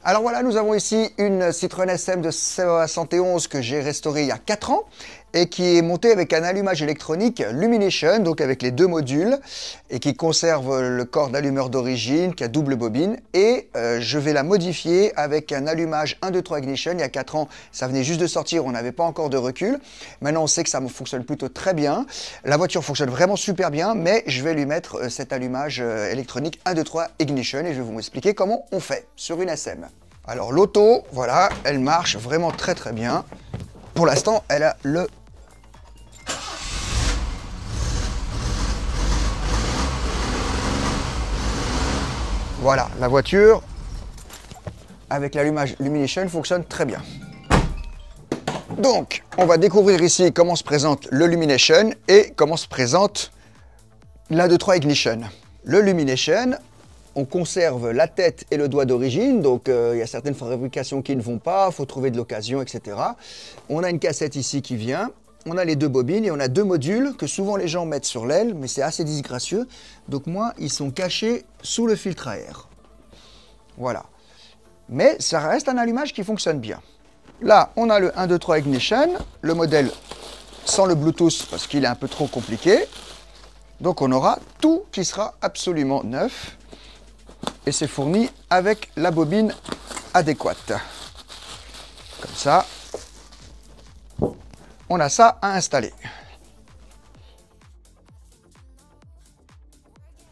Alors voilà, nous avons ici une Citroën SM de 71 que j'ai restaurée il y a 4 ans et qui est montée avec un allumage électronique Lumination, donc avec les deux modules, et qui conserve le corps d'allumeur d'origine, qui a double bobine, et je vais la modifier avec un allumage 1, 2, 3 Ignition. Il y a 4 ans, ça venait juste de sortir, on n'avait pas encore de recul. Maintenant, on sait que ça fonctionne plutôt très bien. La voiture fonctionne vraiment super bien, mais je vais lui mettre cet allumage électronique 1, 2, 3 Ignition, et je vais vous expliquer comment on fait sur une SM. Alors l'auto, voilà, elle marche vraiment très très bien. Pour l'instant, elle a le... Voilà, la voiture, avec l'allumage Lumination, fonctionne très bien. Donc, on va découvrir ici comment se présente le Lumination et comment se présente la 2.3 Ignition. Le Lumination, on conserve la tête et le doigt d'origine, donc il y a certaines fabrications qui ne vont pas, il faut trouver de l'occasion, etc. On a une cassette ici qui vient, on a les deux bobines et on a deux modules que souvent les gens mettent sur l'aile, mais c'est assez disgracieux. Donc moi, ils sont cachés sous le filtre à air. Voilà. Mais ça reste un allumage qui fonctionne bien. Là, on a le 1, 2, 3 Ignition, le modèle sans le Bluetooth parce qu'il est un peu trop compliqué. Donc on aura tout qui sera absolument neuf. Et c'est fourni avec la bobine adéquate. Comme ça, on a ça à installer.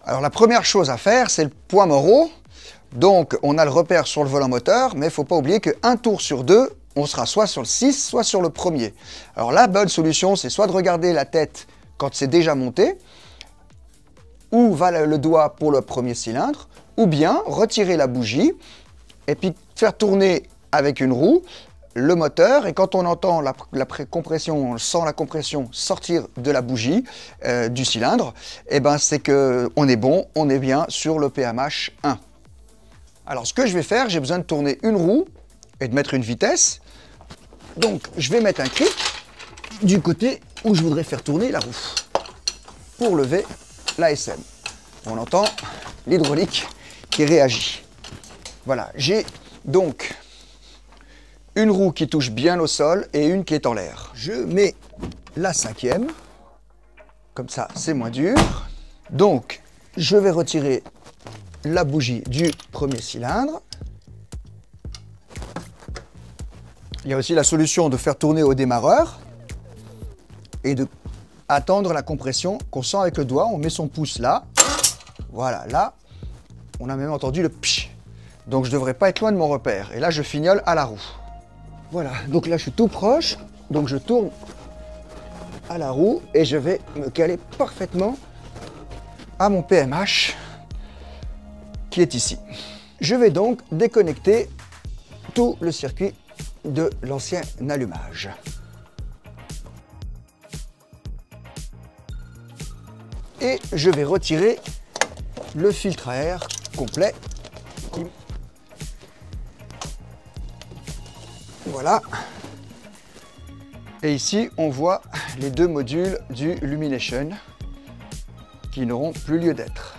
Alors la première chose à faire, c'est le poids mort. Donc on a le repère sur le volant moteur, mais il ne faut pas oublier qu'un tour sur deux, on sera soit sur le 6, soit sur le premier. Alors la bonne solution, c'est soit de regarder la tête quand c'est déjà monté, où va le doigt pour le premier cylindre, ou bien retirer la bougie et puis faire tourner avec une roue le moteur, et quand on entend la compression, on sent la compression sortir de la bougie du cylindre, et ben c'est qu'on est bon, on est bien sur le PMH 1. Alors ce que je vais faire, j'ai besoin de tourner une roue et de mettre une vitesse. Donc je vais mettre un cric du côté où je voudrais faire tourner la roue pour lever la SM. On entend l'hydraulique qui réagit. Voilà, j'ai donc une roue qui touche bien au sol et une qui est en l'air. Je mets la cinquième, comme ça c'est moins dur. Donc je vais retirer la bougie du premier cylindre. Il y a aussi la solution de faire tourner au démarreur et de attendre la compression qu'on sent avec le doigt. On met son pouce là. Voilà, là, on a même entendu le psh. Donc je ne devrais pas être loin de mon repère. Et là, je fignole à la roue. Voilà, donc là, je suis tout proche. Donc je tourne à la roue et je vais me caler parfaitement à mon PMH qui est ici. Je vais donc déconnecter tout le circuit de l'ancien allumage. Et je vais retirer le filtre à air complet. Voilà. Et ici, on voit les deux modules du Lumination qui n'auront plus lieu d'être.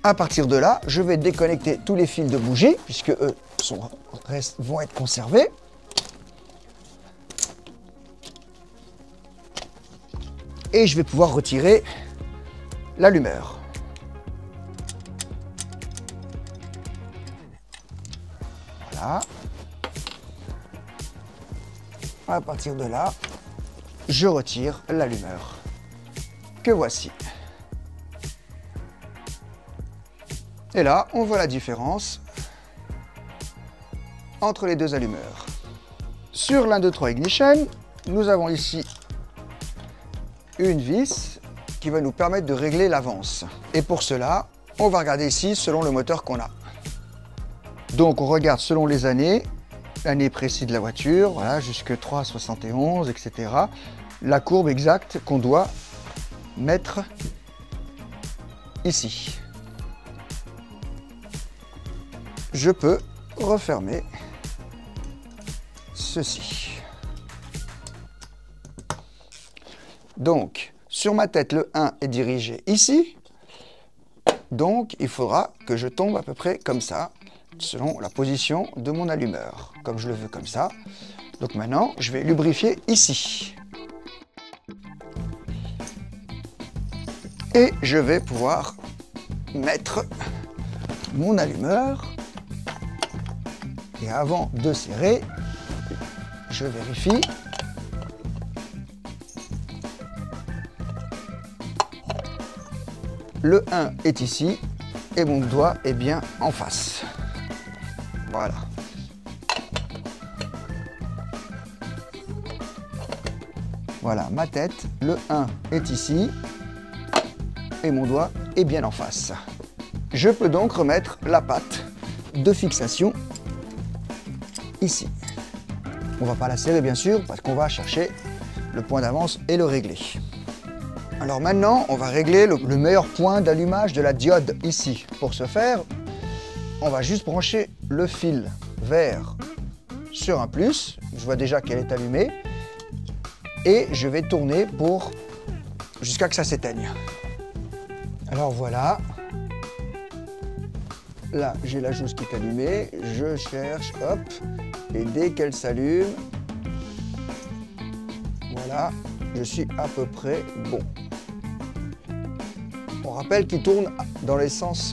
À partir de là, je vais déconnecter tous les fils de bougie, puisque eux vont être conservés. Et je vais pouvoir retirer l'allumeur. Voilà. À partir de là, je retire l'allumeur que voici. Et là, on voit la différence entre les deux allumeurs. Sur l'A 2 3 Ignition, nous avons ici une vis qui va nous permettre de régler l'avance. Et pour cela, on va regarder ici selon le moteur qu'on a. Donc on regarde selon les années, l'année précise de la voiture, voilà, jusque 3,71, etc. La courbe exacte qu'on doit mettre ici. Je peux refermer ceci. Donc, sur ma tête, le 1 est dirigé ici, Donc, il faudra que je tombe à peu près comme ça, selon la position de mon allumeur, comme je le veux comme ça. Donc maintenant, je vais lubrifier ici. Et je vais pouvoir mettre mon allumeur. Et avant de serrer, je vérifie. Le 1 est ici et mon doigt est bien en face. Voilà. Voilà ma tête. Le 1 est ici et mon doigt est bien en face. Je peux donc remettre la patte de fixation ici. On ne va pas la serrer bien sûr parce qu'on va chercher le point d'avance et le régler. Alors maintenant, on va régler le meilleur point d'allumage de la diode ici. Pour ce faire, on va juste brancher le fil vert sur un plus. Je vois déjà qu'elle est allumée. Et je vais tourner jusqu'à que ça s'éteigne. Alors voilà. Là, j'ai la jousse qui est allumée. Je cherche, hop. Et dès qu'elle s'allume, voilà, je suis à peu près bon. On rappelle qu'il tourne dans les sens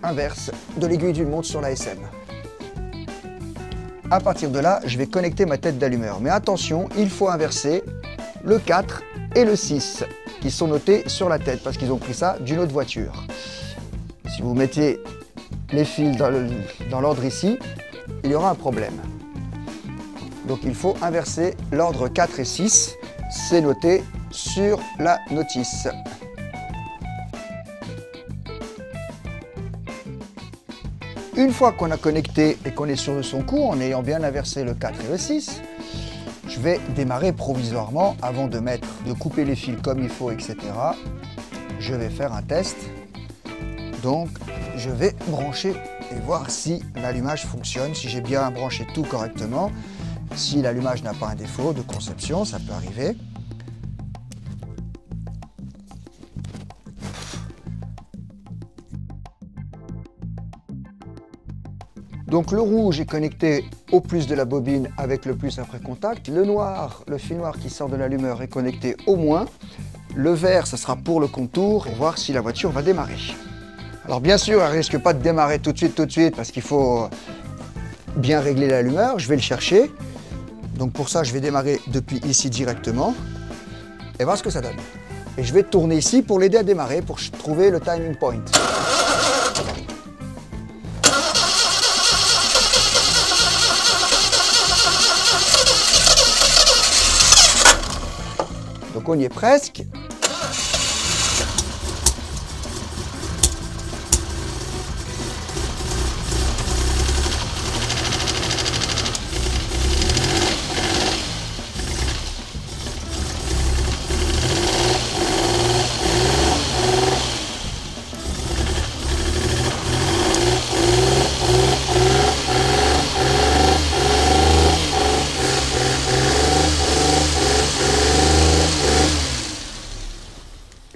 inverse de l'aiguille d'une montre sur la SM. À partir de là, je vais connecter ma tête d'allumeur. Mais attention, il faut inverser le 4 et le 6 qui sont notés sur la tête parce qu'ils ont pris ça d'une autre voiture. Si vous mettez les fils dans l'ordre ici, il y aura un problème. Donc il faut inverser l'ordre 4 et 6. C'est noté sur la notice. Une fois qu'on a connecté et qu'on est sûr de son coup, en ayant bien inversé le 4 et le 6, je vais démarrer provisoirement avant de couper les fils comme il faut, etc. Je vais faire un test. Donc, je vais brancher et voir si l'allumage fonctionne, si j'ai bien branché tout correctement. Si l'allumage n'a pas un défaut de conception, ça peut arriver. Donc le rouge est connecté au plus de la bobine avec le plus après contact. Le noir, le fil noir qui sort de l'allumeur est connecté au moins. Le vert, ce sera pour le contour, pour voir si la voiture va démarrer. Alors bien sûr, elle ne risque pas de démarrer tout de suite, parce qu'il faut bien régler l'allumeur. Je vais le chercher. Donc pour ça, je vais démarrer depuis ici directement et voir ce que ça donne. Et je vais tourner ici pour l'aider à démarrer, pour trouver le timing point. Donc on y est presque.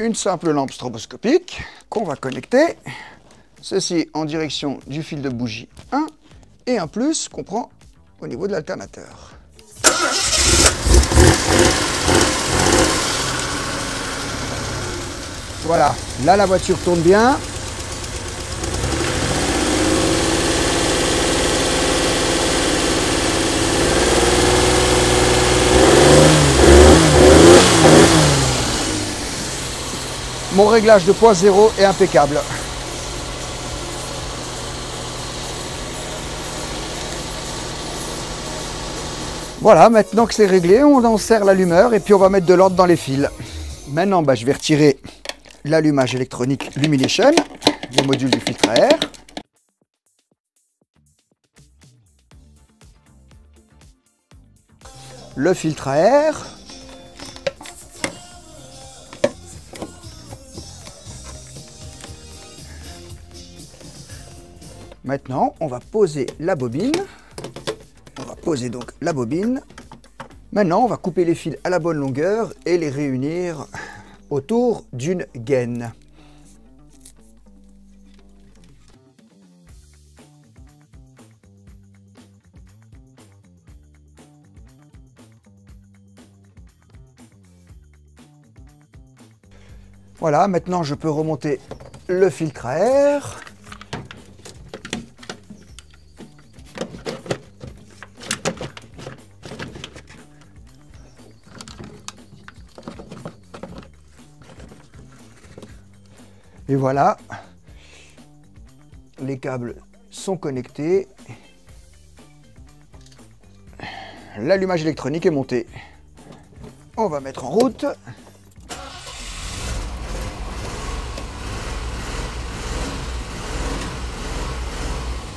Une simple lampe stroboscopique qu'on va connecter, ceci en direction du fil de bougie 1 et un plus qu'on prend au niveau de l'alternateur. Voilà, là la voiture tourne bien. Mon réglage de point zéro est impeccable. Voilà, maintenant que c'est réglé, on en serre l'allumeur et puis on va mettre de l'ordre dans les fils. Maintenant, je vais retirer l'allumage électronique Lumination, le module du filtre à air. Le filtre à air. Maintenant, on va poser la bobine. On va poser donc la bobine. Maintenant, on va couper les fils à la bonne longueur et les réunir autour d'une gaine. Voilà, maintenant je peux remonter le filtre à air. Et voilà, les câbles sont connectés. L'allumage électronique est monté. On va mettre en route.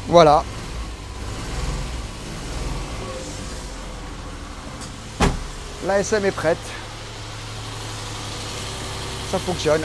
Voilà. La SM est prête. Ça fonctionne.